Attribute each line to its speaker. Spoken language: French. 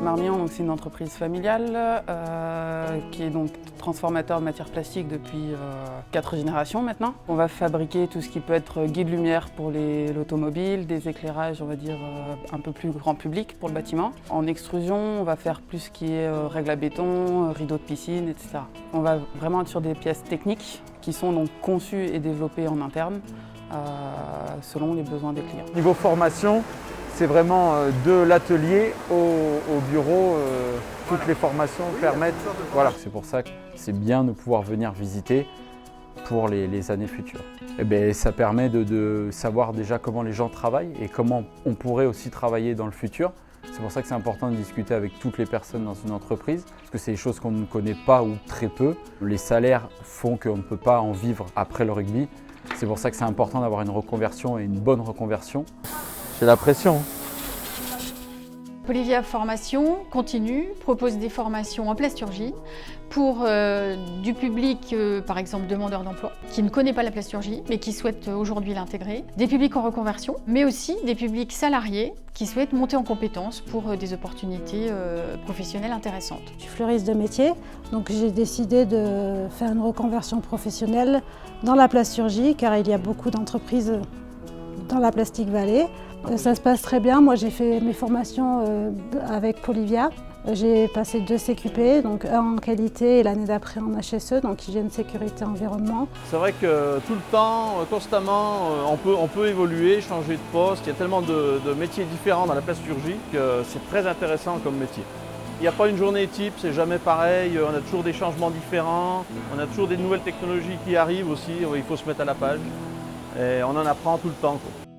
Speaker 1: Marmion, c'est une entreprise familiale qui est donc transformateur de matières plastiques depuis 4 générations maintenant. On va fabriquer tout ce qui peut être guide lumière pour l'automobile, des éclairages, on va dire, un peu plus grand public pour le bâtiment. En extrusion, on va faire plus ce qui est règle à béton, rideaux de piscine, etc. On va vraiment être sur des pièces techniques qui sont donc conçues et développées en interne selon les besoins des clients.
Speaker 2: Niveau formation, c'est vraiment de l'atelier au bureau, toutes les formations permettent. Voilà. C'est pour ça que c'est bien de pouvoir venir visiter pour les années futures. Et bien, ça permet de savoir déjà comment les gens travaillent et comment on pourrait aussi travailler dans le futur. C'est pour ça que c'est important de discuter avec toutes les personnes dans une entreprise, parce que c'est des choses qu'on ne connaît pas ou très peu. Les salaires font qu'on ne peut pas en vivre après le rugby. C'est pour ça que c'est important d'avoir une reconversion et une bonne reconversion. J'ai la pression.
Speaker 3: Polivia Formation continue, propose des formations en plasturgie pour du public, par exemple demandeur d'emploi, qui ne connaît pas la plasturgie mais qui souhaite aujourd'hui l'intégrer, des publics en reconversion, mais aussi des publics salariés qui souhaitent monter en compétences pour des opportunités professionnelles intéressantes.
Speaker 4: Je suis fleuriste de métier, donc j'ai décidé de faire une reconversion professionnelle dans la plasturgie car il y a beaucoup d'entreprises dans la Plastic Valley. Ça se passe très bien. Moi, j'ai fait mes formations avec Polivia. J'ai passé 2 CQP, donc un en qualité et l'année d'après en HSE, donc hygiène, sécurité, environnement.
Speaker 5: C'est vrai que tout le temps, constamment, on peut évoluer, changer de poste. Il y a tellement de métiers différents dans la plasturgie que c'est très intéressant comme métier. Il n'y a pas une journée type, c'est jamais pareil. On a toujours des changements différents. On a toujours des nouvelles technologies qui arrivent aussi. Il faut se mettre à la page. Et on en apprend tout le temps, quoi.